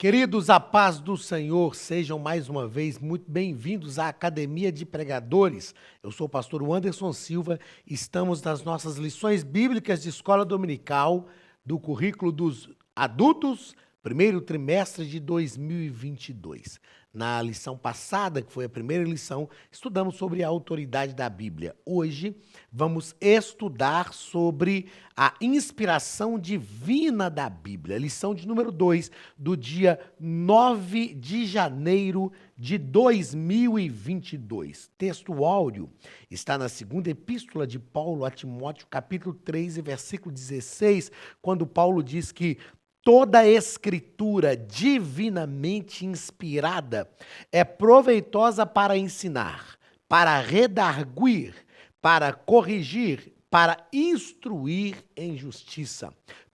Queridos, a paz do Senhor, sejam mais uma vez muito bem-vindos à Academia de Pregadores. Eu sou o pastor Anderson Silva, estamos nas nossas lições bíblicas de escola dominical do currículo dos adultos, primeiro trimestre de 2022. Na lição passada, que foi a primeira lição, estudamos sobre a autoridade da Bíblia. Hoje, vamos estudar sobre a inspiração divina da Bíblia. Lição de número 2, do dia 9 de janeiro de 2022. Texto áudio está na segunda epístola de Paulo a Timóteo, capítulo 3, versículo 16, quando Paulo diz que toda a escritura divinamente inspirada é proveitosa para ensinar, para redarguir, para corrigir, para instruir em justiça.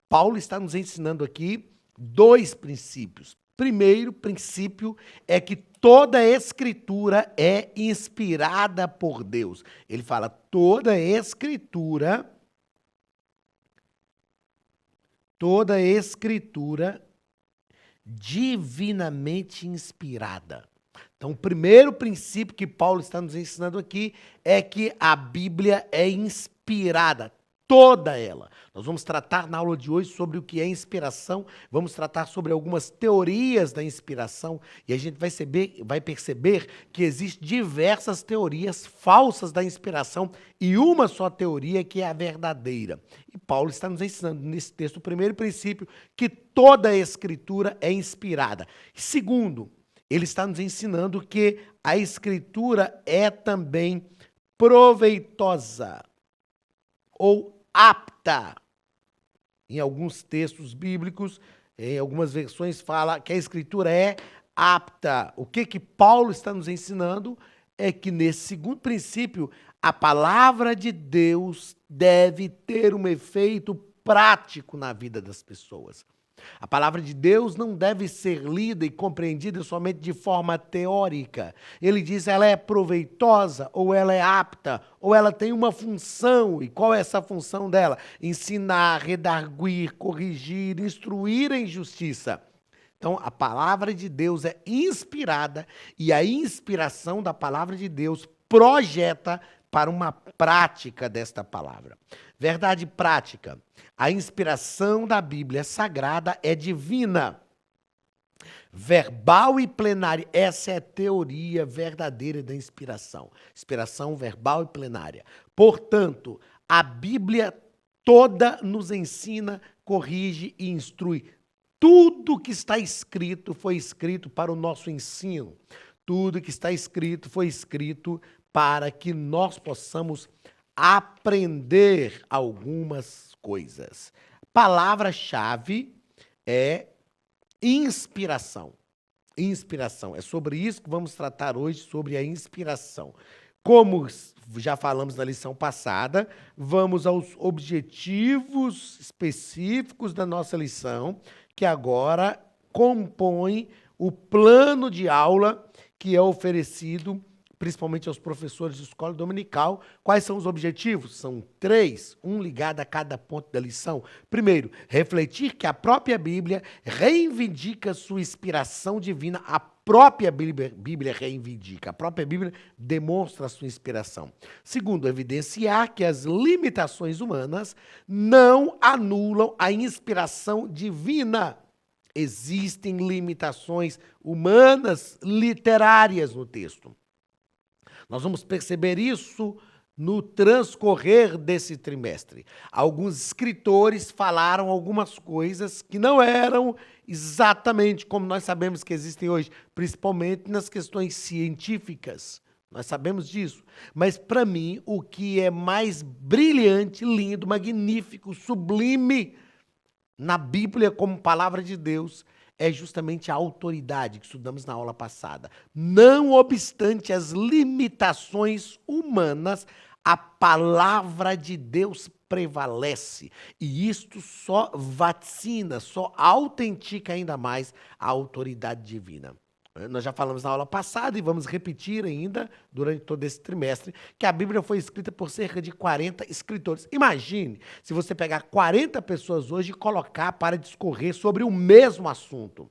Paulo está nos ensinando aqui dois princípios. Primeiro princípio é que toda a escritura é inspirada por Deus. Ele fala toda a escritura divinamente inspirada. Então, o primeiro princípio que Paulo está nos ensinando aqui é que a Bíblia é inspirada, toda ela. Nós vamos tratar na aula de hoje sobre o que é inspiração, vamos tratar sobre algumas teorias da inspiração e a gente vai perceber que existem diversas teorias falsas da inspiração e uma só teoria que é a verdadeira. E Paulo está nos ensinando nesse texto o primeiro princípio, que toda a escritura é inspirada. Segundo, ele está nos ensinando que a escritura é também proveitosa ou apta. Em alguns textos bíblicos, em algumas versões, fala que a escritura é apta. O que Paulo está nos ensinando é que, nesse segundo princípio, a palavra de Deus deve ter um efeito prático na vida das pessoas. A palavra de Deus não deve ser lida e compreendida somente de forma teórica. Ele diz ela é proveitosa, ou ela é apta, ou ela tem uma função. E qual é essa função dela? Ensinar, redarguir, corrigir, instruir em justiça. Então, a palavra de Deus é inspirada e a inspiração da palavra de Deus projeta para uma prática desta palavra. Verdade prática. A inspiração da Bíblia Sagrada é divina, verbal e plenária. Essa é a teoria verdadeira da inspiração. Inspiração verbal e plenária. Portanto, a Bíblia toda nos ensina, corrige e instrui. Tudo que está escrito foi escrito para o nosso ensino. Tudo que está escrito foi escrito para que nós possamos aprender algumas coisas. Palavra-chave é inspiração. Inspiração. É sobre isso que vamos tratar hoje, sobre a inspiração. Como já falamos na lição passada, vamos aos objetivos específicos da nossa lição, que agora compõem o plano de aula que é oferecido principalmente aos professores de escola dominical. Quais são os objetivos? São 3, um ligado a cada ponto da lição. Primeiro, refletir que a própria Bíblia reivindica sua inspiração divina. A própria Bíblia reivindica, a própria Bíblia demonstra a sua inspiração. Segundo, evidenciar que as limitações humanas não anulam a inspiração divina. Existem limitações humanas literárias no texto. Nós vamos perceber isso no transcorrer desse trimestre. Alguns escritores falaram algumas coisas que não eram exatamente como nós sabemos que existem hoje, principalmente nas questões científicas. Nós sabemos disso. Mas, para mim, o que é mais brilhante, lindo, magnífico, sublime na Bíblia como palavra de Deus é justamente a autoridade que estudamos na aula passada. Não obstante as limitações humanas, a palavra de Deus prevalece. E isto só vaticina, só autentica ainda mais a autoridade divina. Nós já falamos na aula passada e vamos repetir ainda durante todo esse trimestre que a Bíblia foi escrita por cerca de 40 escritores. Imagine se você pegar 40 pessoas hoje e colocar para discorrer sobre o mesmo assunto.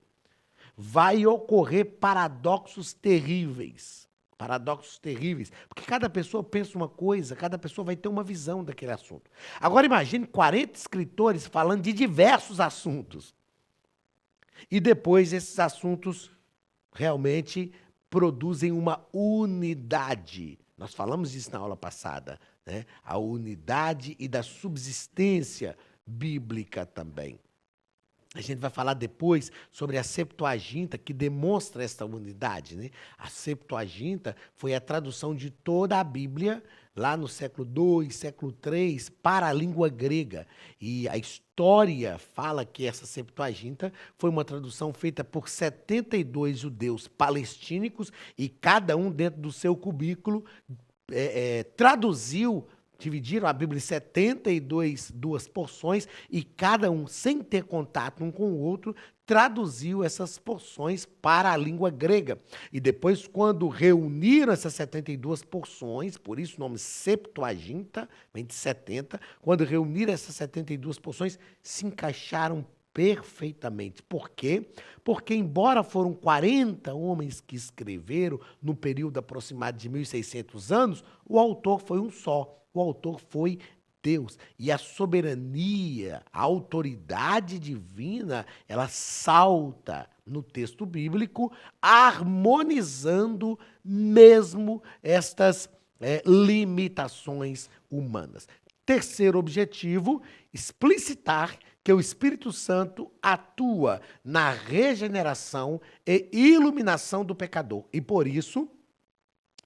vai ocorrer paradoxos terríveis. Paradoxos terríveis. Porque cada pessoa pensa uma coisa, cada pessoa vai ter uma visão daquele assunto. Agora imagine 40 escritores falando de diversos assuntos. E depois esses assuntos realmente produzem uma unidade. Nós falamos disso na aula passada, né? A unidade e da subsistência bíblica também. A gente vai falar depois sobre a Septuaginta, que demonstra essa unidade, né? A Septuaginta foi a tradução de toda a Bíblia, lá no século II, século III, para a língua grega. E a história fala que essa Septuaginta foi uma tradução feita por 72 judeus palestínicos, e cada um dentro do seu cubículo traduziu. Dividiram a Bíblia em 72 porções e cada um, sem ter contato um com o outro, traduziu essas porções para a língua grega. E depois, quando reuniram essas 72 porções, por isso o nome Septuaginta, vem de 70, quando reuniram essas 72 porções, se encaixaram perfeitamente. Por quê? Porque, embora foram 40 homens que escreveram no período aproximado de 1.600 anos, o autor foi um só. O autor foi Deus. E a soberania, a autoridade divina, ela salta no texto bíblico, harmonizando mesmo estas limitações humanas. Terceiro objetivo, explicitar que o Espírito Santo atua na regeneração e iluminação do pecador. E por isso,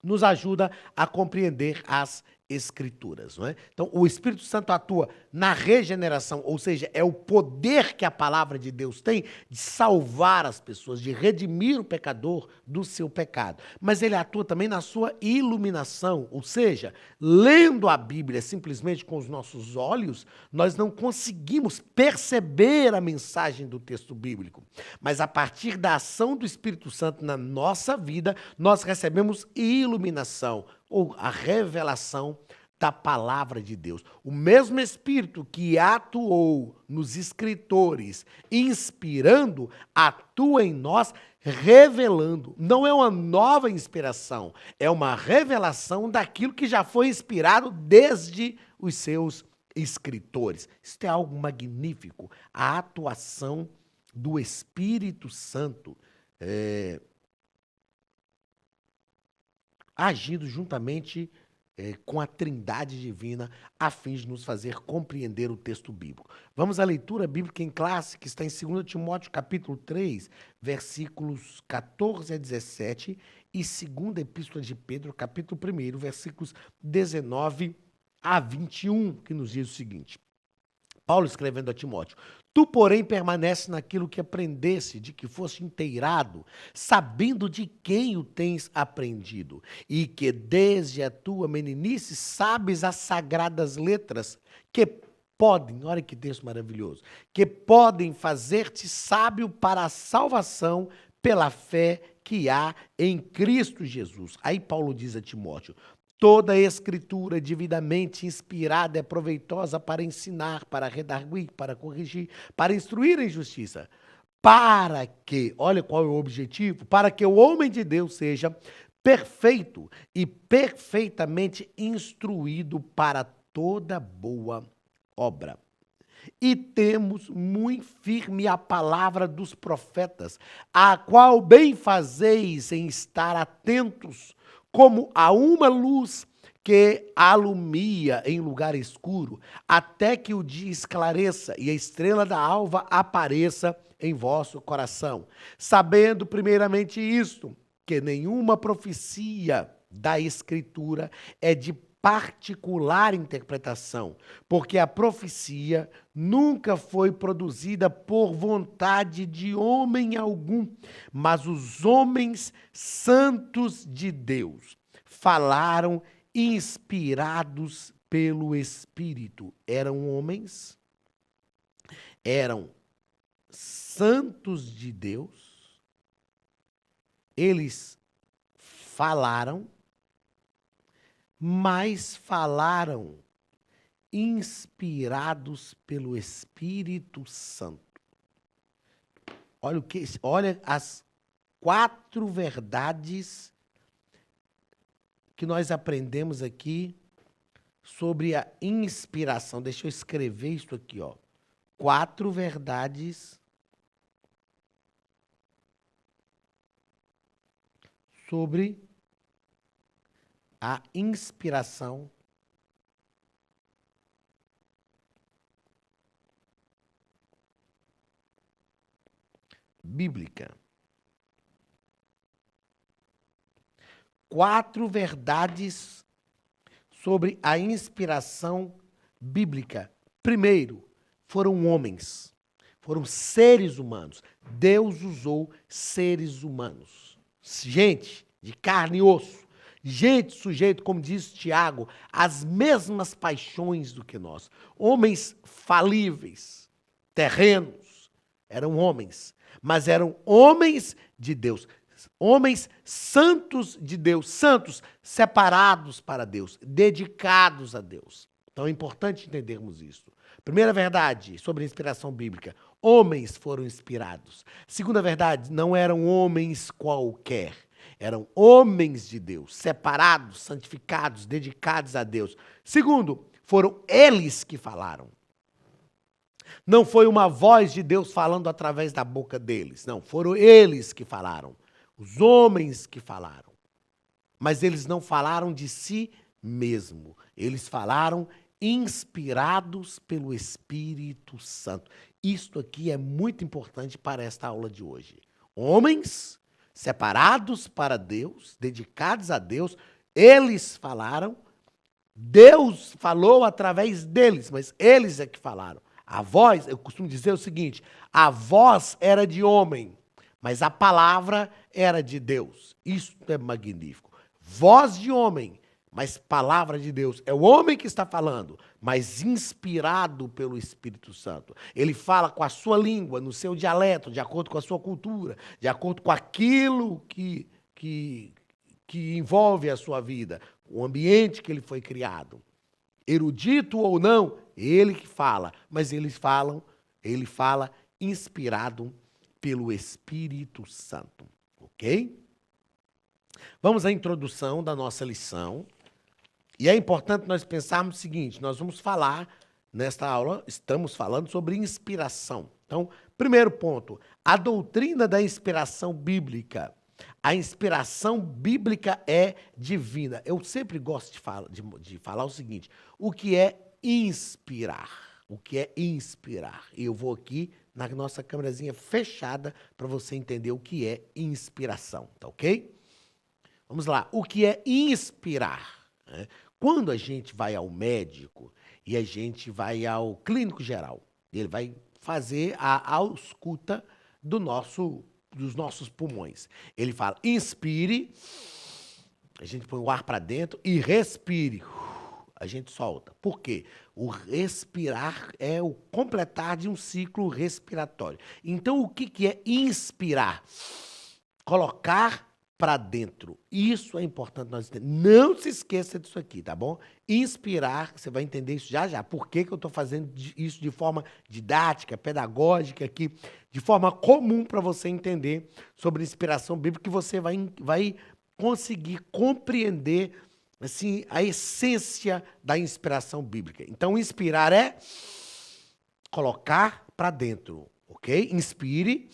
nos ajuda a compreender as Escrituras, não é? Então, o Espírito Santo atua na regeneração, ou seja, é o poder que a palavra de Deus tem de salvar as pessoas, de redimir o pecador do seu pecado. Mas ele atua também na sua iluminação, ou seja, lendo a Bíblia simplesmente com os nossos olhos, nós não conseguimos perceber a mensagem do texto bíblico. Mas a partir da ação do Espírito Santo na nossa vida, nós recebemos iluminação, ou a revelação da palavra de Deus. O mesmo Espírito que atuou nos escritores, inspirando, atua em nós, revelando. Não é uma nova inspiração, é uma revelação daquilo que já foi inspirado desde os seus escritores. Isso é algo magnífico, a atuação do Espírito Santo agindo juntamente com a Trindade Divina, a fim de nos fazer compreender o texto bíblico. Vamos à leitura bíblica em classe, que está em 2 Timóteo, capítulo 3, versículos 14 a 17, e 2ª Epístola de Pedro, capítulo 1, versículos 19 a 21, que nos diz o seguinte. Paulo escrevendo a Timóteo: Tu, porém, permanece naquilo que aprendesse, de que foste inteirado, sabendo de quem o tens aprendido, e que desde a tua meninice sabes as sagradas letras, que podem, olha que texto maravilhoso, que podem fazer-te sábio para a salvação pela fé que há em Cristo Jesus. Aí Paulo diz a Timóteo: Toda a Escritura devidamente inspirada é proveitosa para ensinar, para redarguir, para corrigir, para instruir em justiça, para que, olha qual é o objetivo, para que o homem de Deus seja perfeito e perfeitamente instruído para toda boa obra. E temos muito firme a palavra dos profetas, a qual bem fazeis em estar atentos, como a uma luz que alumia em lugar escuro, até que o dia esclareça e a estrela da alva apareça em vosso coração. Sabendo primeiramente isto, que nenhuma profecia da Escritura é de particular interpretação, porque a profecia nunca foi produzida por vontade de homem algum, mas os homens santos de Deus falaram inspirados pelo Espírito. Eram homens, eram santos de Deus, eles falaram, mas falaram inspirados pelo Espírito Santo. Olha as 4 verdades que nós aprendemos aqui sobre a inspiração. Deixa eu escrever isso aqui, ó. 4 verdades sobre a inspiração bíblica. 4 verdades sobre a inspiração bíblica. Primeiro, foram homens, foram seres humanos. Deus usou seres humanos. Gente de carne e osso. Gente sujeito, como diz Tiago, às mesmas paixões do que nós. Homens falíveis, terrenos, eram homens, mas eram homens de Deus. Homens santos de Deus, santos, separados para Deus, dedicados a Deus. Então é importante entendermos isso. Primeira verdade sobre a inspiração bíblica: homens foram inspirados. Segunda verdade, não eram homens qualquer. Eram homens de Deus, separados, santificados, dedicados a Deus. Segundo, foram eles que falaram. Não foi uma voz de Deus falando através da boca deles. Não, foram eles que falaram. Os homens que falaram. Mas eles não falaram de si mesmo. Eles falaram inspirados pelo Espírito Santo. Isto aqui é muito importante para esta aula de hoje. Homens separados para Deus, dedicados a Deus, eles falaram, Deus falou através deles, mas eles é que falaram. A voz, eu costumo dizer o seguinte, a voz era de homem, mas a palavra era de Deus. Isso é magnífico. Voz de homem, mas palavra de Deus. É o homem que está falando, mas inspirado pelo Espírito Santo. Ele fala com a sua língua, no seu dialeto, de acordo com a sua cultura, de acordo com aquilo que envolve a sua vida, o ambiente que ele foi criado. Erudito ou não, ele que fala, mas ele fala inspirado pelo Espírito Santo, ok? Vamos à introdução da nossa lição. E é importante nós pensarmos o seguinte, nós vamos falar, nesta aula, estamos falando sobre inspiração. Então, primeiro ponto, a doutrina da inspiração bíblica. A inspiração bíblica é divina. Eu sempre gosto de falar o seguinte, o que é inspirar? O que é inspirar? Eu vou aqui na nossa câmerazinha fechada para você entender o que é inspiração, tá ok? Vamos lá, o que é inspirar? Quando a gente vai ao médico e a gente vai ao clínico geral, ele vai fazer a ausculta dos nossos pulmões. Ele fala, inspire, a gente põe o ar para dentro e respire. A gente solta. Por quê? O respirar é o completar de um ciclo respiratório. Então, o que é inspirar? Colocar para dentro. Isso é importante nós entendermos. Não se esqueça disso aqui, tá bom? Inspirar, você vai entender isso já já. Por que eu estou fazendo isso de forma didática, pedagógica aqui, de forma comum para você entender sobre inspiração bíblica, que você vai conseguir compreender assim, a essência da inspiração bíblica. Então, inspirar é colocar para dentro, ok? Inspire,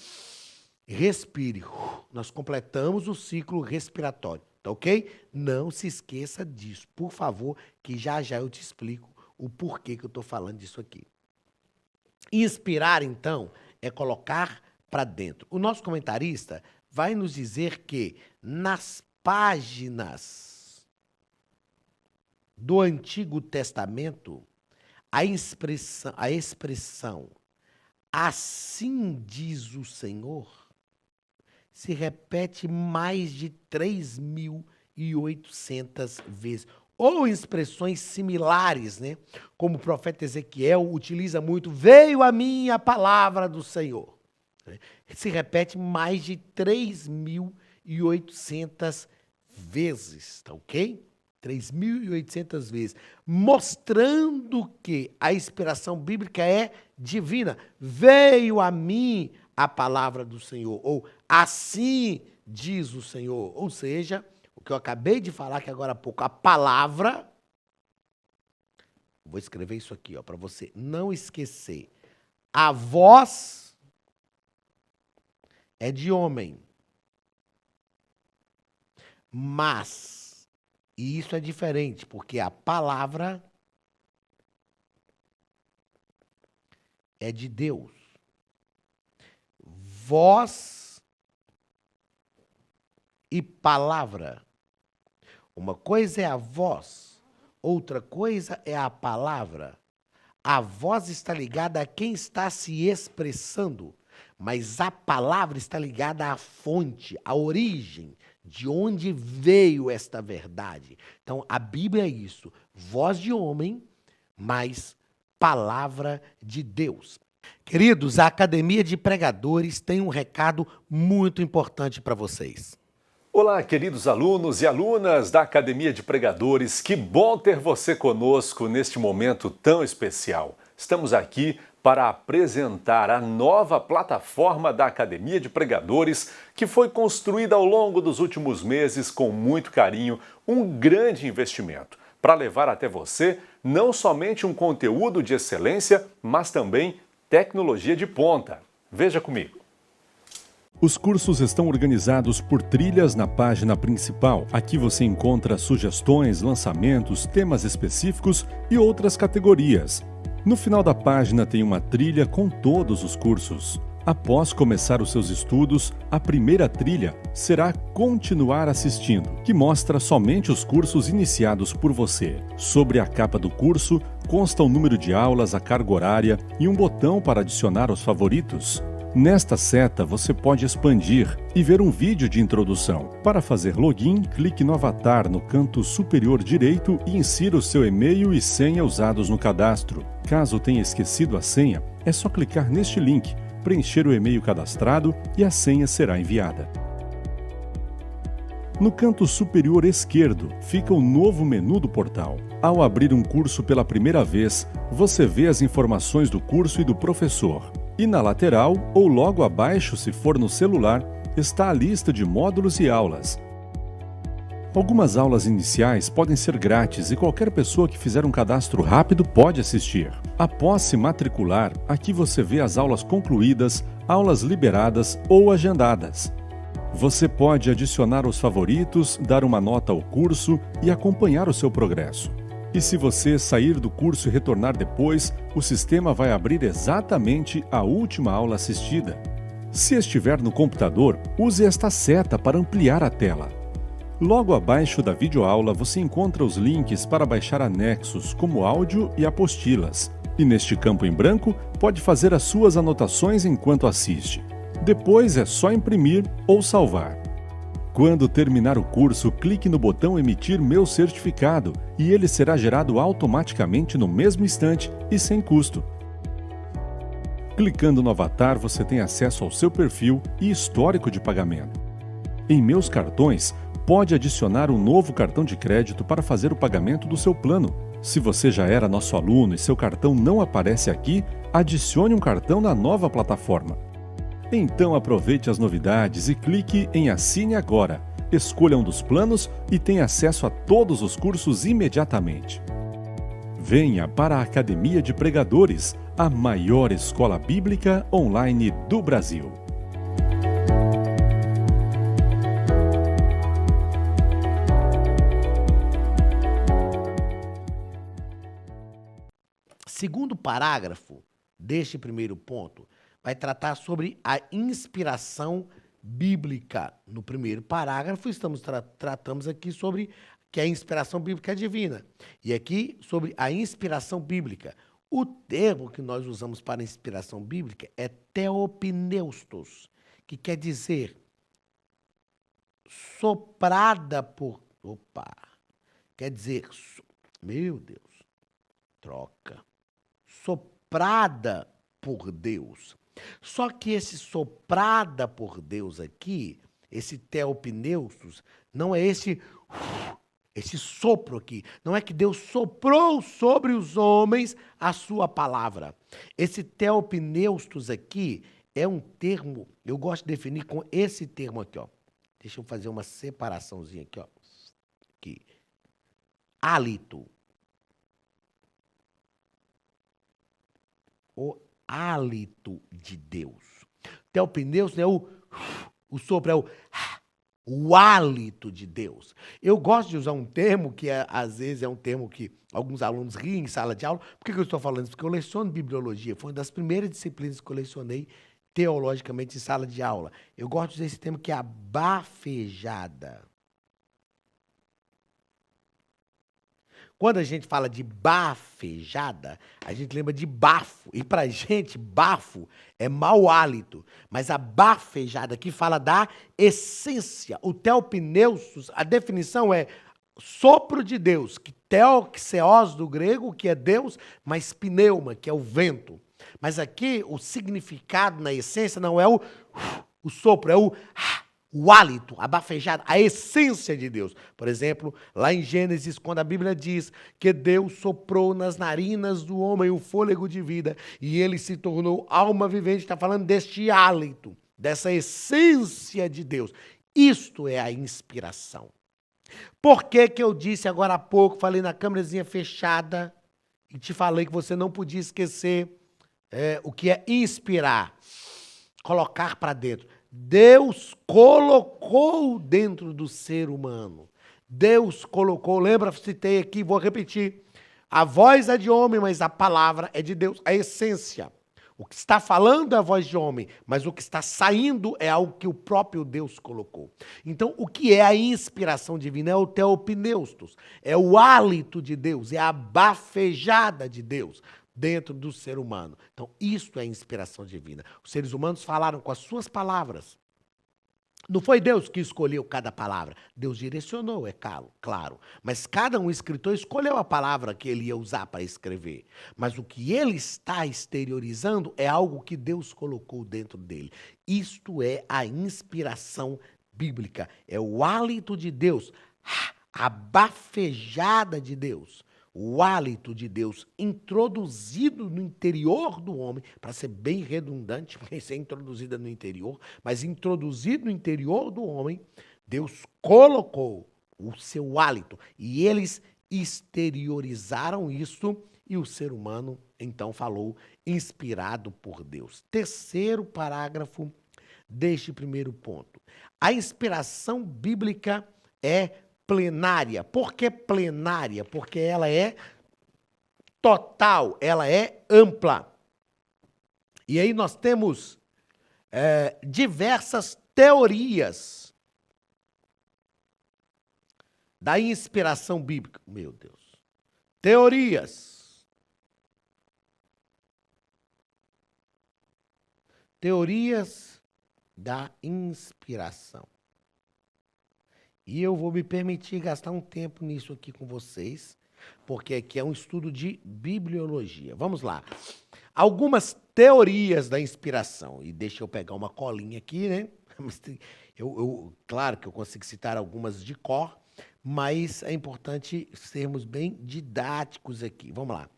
respire. Nós completamos o ciclo respiratório, tá ok? Não se esqueça disso, por favor, que já já eu te explico o porquê que eu estou falando disso aqui. Inspirar, então, é colocar para dentro. O nosso comentarista vai nos dizer que nas páginas do Antigo Testamento, a expressão assim diz o Senhor se repete mais de 3.800 vezes. Ou expressões similares, né? Como o profeta Ezequiel utiliza muito, veio a mim a palavra do Senhor. Se repete mais de 3.800 vezes, tá ok? 3.800 vezes, mostrando que a inspiração bíblica é divina. Veio a mim a palavra do Senhor, ou assim diz o Senhor. Ou seja, o que eu acabei de falar aqui agora há pouco, a palavra, vou escrever isso aqui, para você não esquecer. A voz é de homem, mas, e isso é diferente, porque a palavra é de Deus. Voz e palavra. Uma coisa é a voz, outra coisa é a palavra. A voz está ligada a quem está se expressando, mas a palavra está ligada à fonte, à origem, de onde veio esta verdade. Então, a Bíblia é isso, voz de homem, mas palavra de Deus. Queridos, a Academia de Pregadores tem um recado muito importante para vocês. Olá, queridos alunos e alunas da Academia de Pregadores, que bom ter você conosco neste momento tão especial. Estamos aqui para apresentar a nova plataforma da Academia de Pregadores, que foi construída ao longo dos últimos meses com muito carinho, um grande investimento, para levar até você não somente um conteúdo de excelência, mas também tecnologia de ponta. Veja comigo. Os cursos estão organizados por trilhas na página principal. Aqui você encontra sugestões, lançamentos, temas específicos e outras categorias. No final da página tem uma trilha com todos os cursos. Após começar os seus estudos, a primeira trilha será Continuar Assistindo, que mostra somente os cursos iniciados por você. Sobre a capa do curso, consta o número de aulas, a carga horária e um botão para adicionar aos favoritos. Nesta seta, você pode expandir e ver um vídeo de introdução. Para fazer login, clique no avatar no canto superior direito e insira o seu e-mail e senha usados no cadastro. Caso tenha esquecido a senha, é só clicar neste link, preencher o e-mail cadastrado e a senha será enviada. No canto superior esquerdo fica o novo menu do portal. Ao abrir um curso pela primeira vez, você vê as informações do curso e do professor. E na lateral, ou logo abaixo se for no celular, está a lista de módulos e aulas. Algumas aulas iniciais podem ser grátis e qualquer pessoa que fizer um cadastro rápido pode assistir. Após se matricular, aqui você vê as aulas concluídas, aulas liberadas ou agendadas. Você pode adicionar os favoritos, dar uma nota ao curso e acompanhar o seu progresso. E se você sair do curso e retornar depois, o sistema vai abrir exatamente a última aula assistida. Se estiver no computador, use esta seta para ampliar a tela. Logo abaixo da videoaula você encontra os links para baixar anexos, como áudio e apostilas. E neste campo em branco, pode fazer as suas anotações enquanto assiste. Depois é só imprimir ou salvar. Quando terminar o curso, clique no botão Emitir meu certificado e ele será gerado automaticamente no mesmo instante e sem custo. Clicando no avatar, você tem acesso ao seu perfil e histórico de pagamento. Em Meus Cartões, pode adicionar um novo cartão de crédito para fazer o pagamento do seu plano. Se você já era nosso aluno e seu cartão não aparece aqui, adicione um cartão na nova plataforma. Então aproveite as novidades e clique em Assine Agora. Escolha um dos planos e tenha acesso a todos os cursos imediatamente. Venha para a Academia de Pregadores, a maior escola bíblica online do Brasil. Segundo parágrafo deste primeiro ponto vai tratar sobre a inspiração bíblica. No primeiro parágrafo, tratamos aqui sobre que a inspiração bíblica é divina. E aqui sobre a inspiração bíblica. O termo que nós usamos para inspiração bíblica é theopneustos, que quer dizer soprada por... Quer dizer, meu Deus, troca. Soprada por Deus. Só que esse soprada por Deus aqui, esse theopneustos, não é esse sopro aqui. Não é que Deus soprou sobre os homens a sua palavra. Esse theopneustos aqui é um termo, eu gosto de definir com esse termo aqui, ó. Deixa eu fazer uma separaçãozinha aqui, ó. Aqui. Hálito. O hálito de Deus. Teopneus é o sopro, é o hálito de Deus. Eu gosto de usar um termo que, às vezes, é um termo que alguns alunos riem em sala de aula. Por que eu estou falando isso? Porque eu leciono bibliologia. Foi uma das primeiras disciplinas que eu lecionei teologicamente em sala de aula. Eu gosto de usar esse termo que é a bafejada. Quando a gente fala de bafejada, a gente lembra de bafo. E pra gente, bafo é mau hálito. Mas a bafejada aqui fala da essência. O teopneustos, a definição é sopro de Deus. Que teoxeos do grego, que é Deus, mas pneuma, que é o vento. Mas aqui o significado na essência não é o sopro, é o hálito, a bafejada, a essência de Deus. Por exemplo, lá em Gênesis, quando a Bíblia diz que Deus soprou nas narinas do homem o fôlego de vida e ele se tornou alma vivente, está falando deste hálito, dessa essência de Deus. Isto é a inspiração. Por que que eu disse agora há pouco, falei na câmerazinha fechada e te falei que você não podia esquecer o que é inspirar, colocar para dentro. Deus colocou dentro do ser humano. Deus colocou, lembra, citei aqui, vou repetir. A voz é de homem, mas a palavra é de Deus, a essência. O que está falando é a voz de homem, mas o que está saindo é algo que o próprio Deus colocou. Então, o que é a inspiração divina? É o teopneustos, é o hálito de Deus, é a bafejada de Deus dentro do ser humano. Então, isto é a inspiração divina. Os seres humanos falaram com as suas palavras. Não foi Deus que escolheu cada palavra. Deus direcionou, é claro. Mas cada um escritor escolheu a palavra que ele ia usar para escrever. Mas o que ele está exteriorizando é algo que Deus colocou dentro dele. Isto é a inspiração bíblica. É o hálito de Deus, a bafejada de Deus. O hálito de Deus introduzido no interior do homem, para ser bem redundante, porque isso é introduzida no interior, mas introduzido no interior do homem, Deus colocou o seu hálito e eles exteriorizaram isso e o ser humano então falou inspirado por Deus. Terceiro parágrafo deste primeiro ponto. A inspiração bíblica é plenária. Por que plenária? Porque ela é total, ela é ampla. E aí nós temos diversas teorias da inspiração bíblica. Meu Deus. Teorias. Teorias da inspiração. E eu vou me permitir gastar um tempo nisso aqui com vocês, porque aqui é um estudo de bibliologia. Vamos lá. Algumas teorias da inspiração. E deixa eu pegar uma colinha aqui, né? Claro que eu consigo citar algumas de cor, mas é importante sermos bem didáticos aqui. Vamos lá.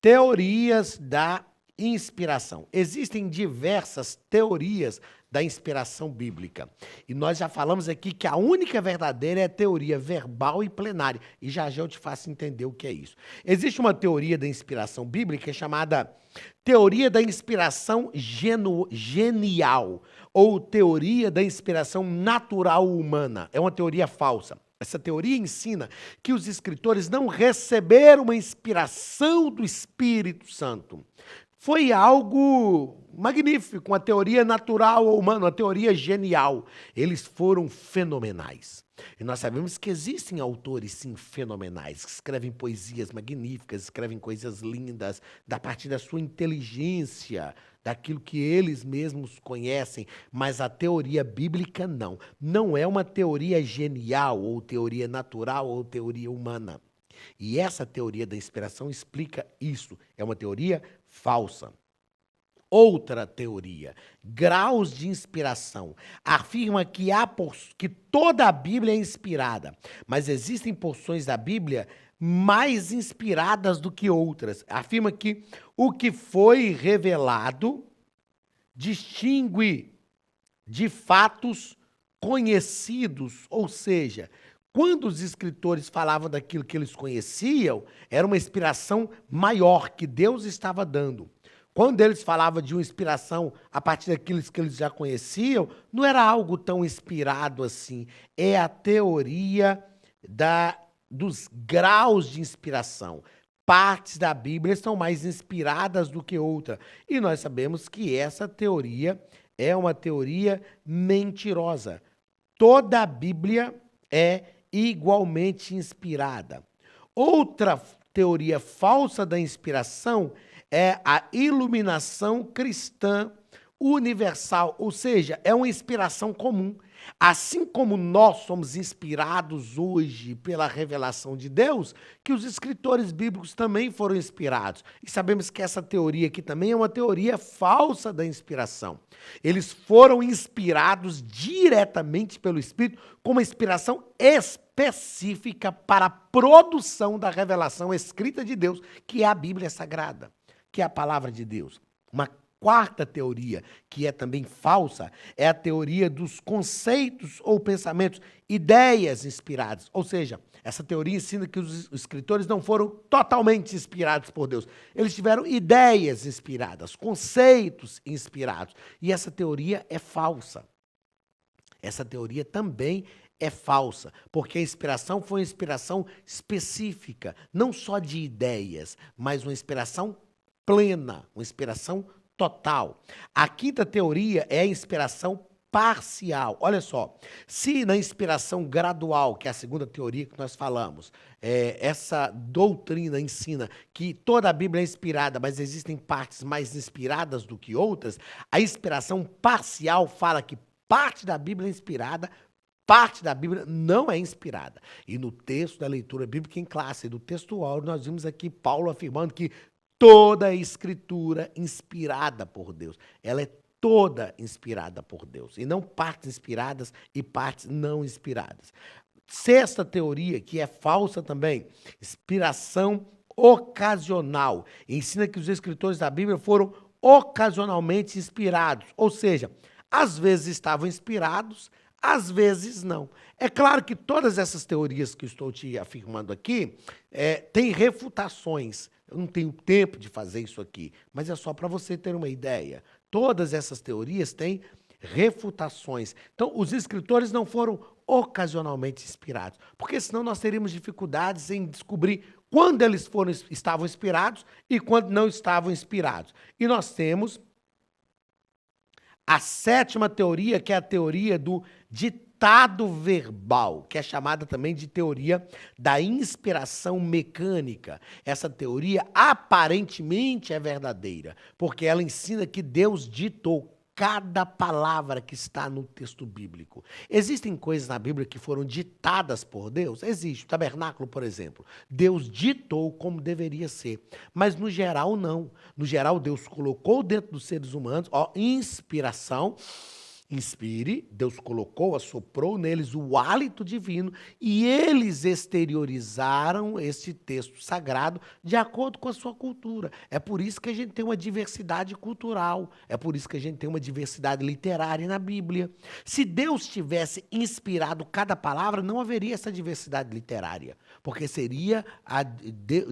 Teorias da inspiração. Existem diversas teorias da inspiração bíblica. E nós já falamos aqui que a única verdadeira é a teoria verbal e plenária. E já eu te faço entender o que é isso. Existe uma teoria da inspiração bíblica chamada teoria da inspiração genial, ou teoria da inspiração natural humana. É uma teoria falsa. Essa teoria ensina que os escritores não receberam uma inspiração do Espírito Santo. Foi algo magnífico, uma teoria natural ou humana, uma teoria genial. Eles foram fenomenais. E nós sabemos que existem autores, sim, fenomenais, que escrevem poesias magníficas, escrevem coisas lindas, da partir da sua inteligência, daquilo que eles mesmos conhecem, mas a teoria bíblica não. Não é uma teoria genial, ou teoria natural, ou teoria humana. E essa teoria da inspiração explica isso. É uma teoria falsa. Outra teoria, graus de inspiração, afirma que toda a Bíblia é inspirada, mas existem porções da Bíblia mais inspiradas do que outras. Afirma que o que foi revelado distingue de fatos conhecidos, ou seja, quando os escritores falavam daquilo que eles conheciam, era uma inspiração maior que Deus estava dando. Quando eles falavam de uma inspiração a partir daquilo que eles já conheciam, não era algo tão inspirado assim. É a teoria dos graus de inspiração. Partes da Bíblia são mais inspiradas do que outras. E nós sabemos que essa teoria é uma teoria mentirosa. Toda a Bíblia é igualmente inspirada. Outra teoria falsa da inspiração é a iluminação cristã universal, ou seja, é uma inspiração comum. Assim como nós somos inspirados hoje pela revelação de Deus, que os escritores bíblicos também foram inspirados. E sabemos que essa teoria aqui também é uma teoria falsa da inspiração. Eles foram inspirados diretamente pelo Espírito com uma inspiração específica para a produção da revelação escrita de Deus, que é a Bíblia Sagrada, que é a palavra de Deus. Uma quarta teoria, que é também falsa, é a teoria dos conceitos ou pensamentos, ideias inspiradas. Ou seja, essa teoria ensina que os escritores não foram totalmente inspirados por Deus. Eles tiveram ideias inspiradas, conceitos inspirados. E essa teoria é falsa. Essa teoria também é falsa, porque a inspiração foi uma inspiração específica, não só de ideias, mas uma inspiração plena, uma inspiração total. A quinta teoria é a inspiração parcial. Olha só, se na inspiração gradual, que é a segunda teoria que nós falamos, essa doutrina ensina que toda a Bíblia é inspirada, mas existem partes mais inspiradas do que outras, a inspiração parcial fala que parte da Bíblia é inspirada, parte da Bíblia não é inspirada. E no texto da leitura bíblica em classe, do textual, nós vimos aqui Paulo afirmando que toda a escritura inspirada por Deus. Ela é toda inspirada por Deus. E não partes inspiradas e partes não inspiradas. Sexta teoria, que é falsa também, inspiração ocasional. Ensina que os escritores da Bíblia foram ocasionalmente inspirados. Ou seja, às vezes estavam inspirados, às vezes não. É claro que todas essas teorias que estou te afirmando aqui têm refutações. Eu não tenho tempo de fazer isso aqui, mas é só para você ter uma ideia. Todas essas teorias têm refutações. Então, os escritores não foram ocasionalmente inspirados, porque senão nós teríamos dificuldades em descobrir quando eles estavam inspirados e quando não estavam inspirados. E nós temos a sétima teoria, que é a teoria do ditado verbal, que é chamada também de teoria da inspiração mecânica. Essa teoria aparentemente é verdadeira, porque ela ensina que Deus ditou cada palavra que está no texto bíblico. Existem coisas na Bíblia que foram ditadas por Deus? Existe. O tabernáculo, por exemplo. Deus ditou como deveria ser. Mas, no geral, não. No geral, Deus colocou dentro dos seres humanos, inspiração. Inspire, Deus colocou, assoprou neles o hálito divino e eles exteriorizaram este texto sagrado de acordo com a sua cultura. É por isso que a gente tem uma diversidade cultural, é por isso que a gente tem uma diversidade literária na Bíblia. Se Deus tivesse inspirado cada palavra, não haveria essa diversidade literária, porque seria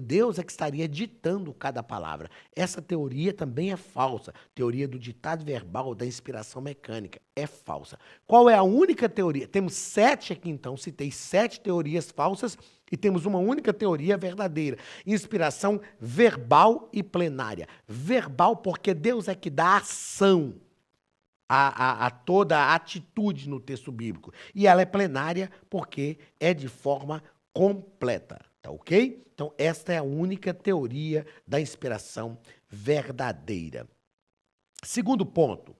Deus é que estaria ditando cada palavra. Essa teoria também é falsa, teoria do ditado verbal, da inspiração mecânica. É falsa. Qual é a única teoria? Temos 7 aqui, então. Citei 7 teorias falsas e temos uma única teoria verdadeira. Inspiração verbal e plenária. Verbal porque Deus é que dá ação a toda a atitude no texto bíblico. E ela é plenária porque é de forma completa. Tá ok? Então, esta é a única teoria da inspiração verdadeira. Segundo ponto.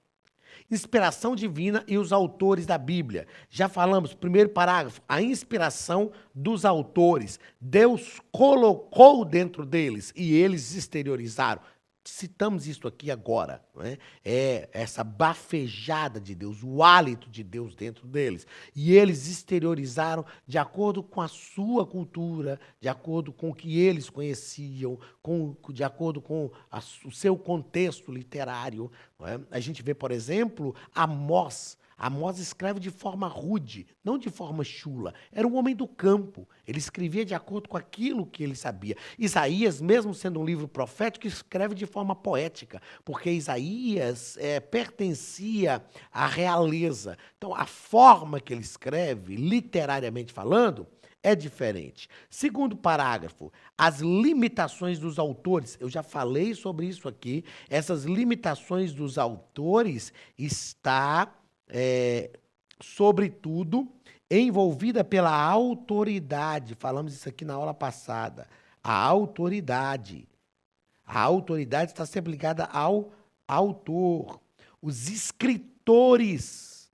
Inspiração divina e os autores da Bíblia. Já falamos, primeiro parágrafo, a inspiração dos autores. Deus colocou dentro deles e eles exteriorizaram. citamos isso aqui agora, não é? É essa bafejada de Deus, o hálito de Deus dentro deles. E eles exteriorizaram de acordo com a sua cultura, de acordo com o que eles conheciam, de acordo com o seu contexto literário. Não é? A gente vê, por exemplo, Amós. Amós escreve de forma rude, não de forma chula. Era um homem do campo. Ele escrevia de acordo com aquilo que ele sabia. Isaías, mesmo sendo um livro profético, escreve de forma poética, porque Isaías pertencia à realeza. Então, a forma que ele escreve, literariamente falando, é diferente. Segundo parágrafo, as limitações dos autores. Eu já falei sobre isso aqui. Essas limitações dos autores está sobretudo, envolvida pela autoridade. Falamos isso aqui na aula passada. A autoridade. A autoridade está sempre ligada ao autor. Os escritores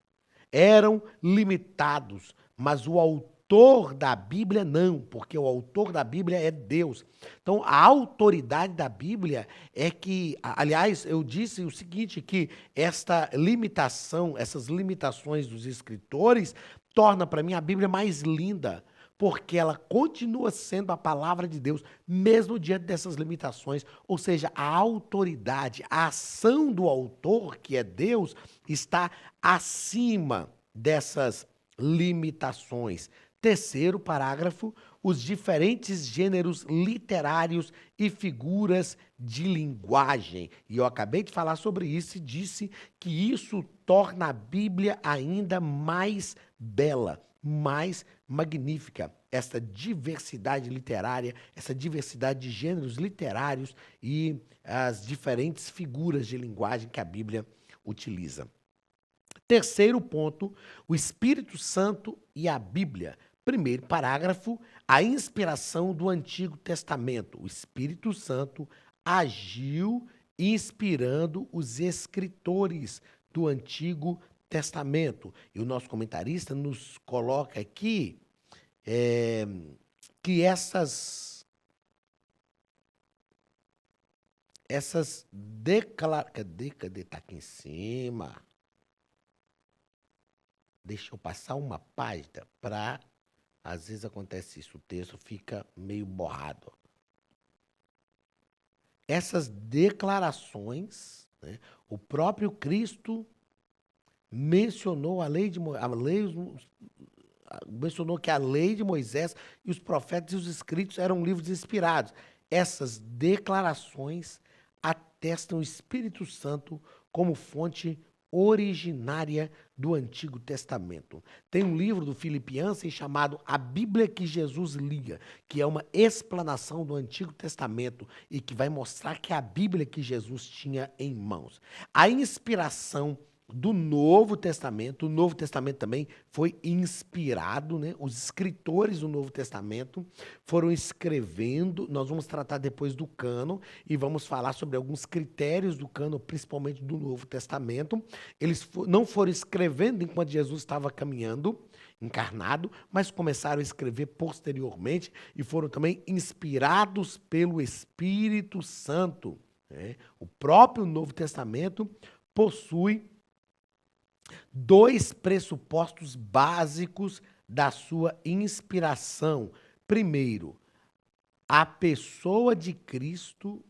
eram limitados, mas o autor da Bíblia não, porque o autor da Bíblia é Deus. Então, a autoridade da Bíblia é que, aliás, eu disse o seguinte, que esta limitação, essas limitações dos escritores, torna para mim a Bíblia mais linda, porque ela continua sendo a palavra de Deus, mesmo diante dessas limitações. Ou seja, a autoridade, a ação do autor, que é Deus, está acima dessas limitações. Terceiro parágrafo, os diferentes gêneros literários e figuras de linguagem. E eu acabei de falar sobre isso e disse que isso torna a Bíblia ainda mais bela, mais magnífica. Essa diversidade literária, essa diversidade de gêneros literários e as diferentes figuras de linguagem que a Bíblia utiliza. Terceiro ponto, o Espírito Santo e a Bíblia. Primeiro parágrafo, a inspiração do Antigo Testamento. O Espírito Santo agiu inspirando os escritores do Antigo Testamento. E o nosso comentarista nos coloca aqui que essas declarações... Cadê? Tá aqui em cima. Deixa eu passar uma página para... Às vezes acontece isso, o texto fica meio borrado. Essas declarações, né, o próprio Cristo mencionou mencionou que a lei de Moisés e os profetas e os escritos eram livros inspirados. Essas declarações atestam o Espírito Santo como fonte originária do Antigo Testamento. Tem um livro do Philip Yancey chamado A Bíblia que Jesus Lia, que é uma explanação do Antigo Testamento e que vai mostrar que é a Bíblia que Jesus tinha em mãos. A inspiração do Novo Testamento, o Novo Testamento também foi inspirado, né? Os escritores do Novo Testamento foram escrevendo, nós vamos tratar depois do cânon e vamos falar sobre alguns critérios do cânon, principalmente do Novo Testamento. Eles não foram escrevendo enquanto Jesus estava caminhando, encarnado, mas começaram a escrever posteriormente e foram também inspirados pelo Espírito Santo, né? O próprio Novo Testamento possui dois pressupostos básicos da sua inspiração. Primeiro, a pessoa de Cristo,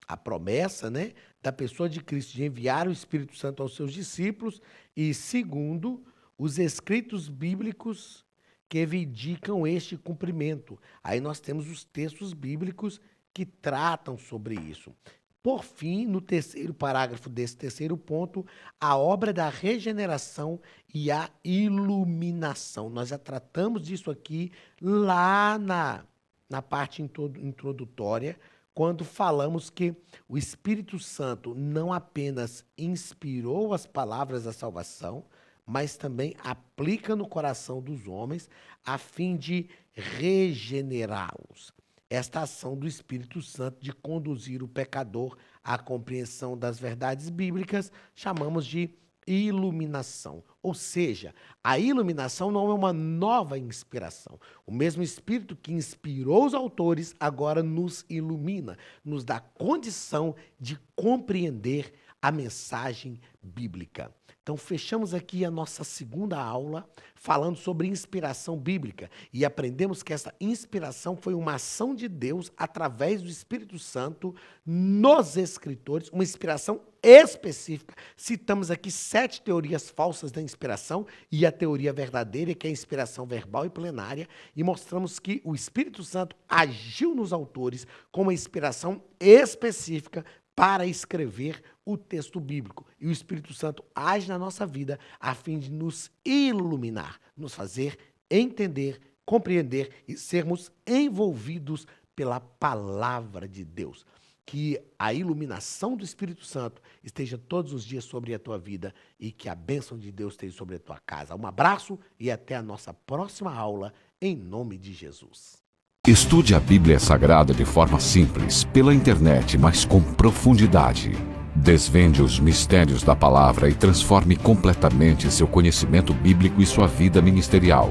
a promessa, né, da pessoa de Cristo de enviar o Espírito Santo aos seus discípulos. E segundo, os escritos bíblicos que vindicam este cumprimento. Aí nós temos os textos bíblicos que tratam sobre isso. Por fim, no terceiro parágrafo desse terceiro ponto, a obra da regeneração e a iluminação. Nós já tratamos disso aqui lá na parte introdutória, quando falamos que o Espírito Santo não apenas inspirou as palavras da salvação, mas também aplica no coração dos homens a fim de regenerá-los. Esta ação do Espírito Santo de conduzir o pecador à compreensão das verdades bíblicas chamamos de iluminação. Ou seja, a iluminação não é uma nova inspiração. O mesmo Espírito que inspirou os autores agora nos ilumina, nos dá condição de compreender a mensagem bíblica. Então, fechamos aqui a nossa segunda aula falando sobre inspiração bíblica e aprendemos que essa inspiração foi uma ação de Deus através do Espírito Santo nos escritores, uma inspiração específica. Citamos aqui 7 teorias falsas da inspiração e a teoria verdadeira, que é a inspiração verbal e plenária, e mostramos que o Espírito Santo agiu nos autores com uma inspiração específica para escrever o texto bíblico. E o Espírito Santo age na nossa vida a fim de nos iluminar, nos fazer entender, compreender e sermos envolvidos pela palavra de Deus. Que a iluminação do Espírito Santo esteja todos os dias sobre a tua vida e que a bênção de Deus esteja sobre a tua casa. Um abraço e até a nossa próxima aula, em nome de Jesus. Estude a Bíblia Sagrada de forma simples, pela internet, mas com profundidade. Desvende os mistérios da palavra e transforme completamente seu conhecimento bíblico e sua vida ministerial.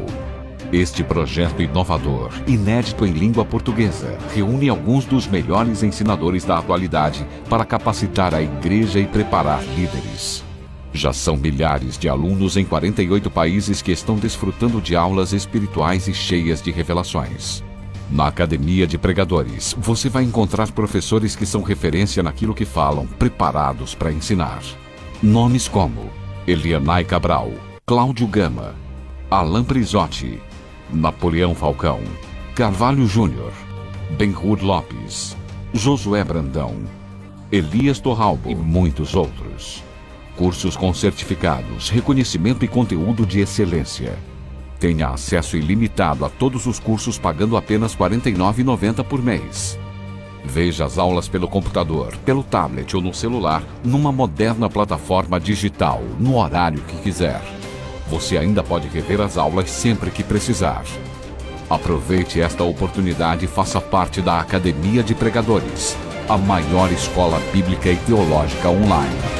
Este projeto inovador, inédito em língua portuguesa, reúne alguns dos melhores ensinadores da atualidade para capacitar a igreja e preparar líderes. Já são milhares de alunos em 48 países que estão desfrutando de aulas espirituais e cheias de revelações. Na Academia de Pregadores, você vai encontrar professores que são referência naquilo que falam, preparados para ensinar. Nomes como Elianai Cabral, Cláudio Gama, Alan Prisotti, Napoleão Falcão, Carvalho Júnior, Benhur Lopes, Josué Brandão, Elias Torralbo e muitos outros. Cursos com certificados, reconhecimento e conteúdo de excelência. Tenha acesso ilimitado a todos os cursos pagando apenas R$ 49,90 por mês. Veja as aulas pelo computador, pelo tablet ou no celular, numa moderna plataforma digital, no horário que quiser. Você ainda pode rever as aulas sempre que precisar. Aproveite esta oportunidade e faça parte da Academia de Pregadores, a maior escola bíblica e teológica online.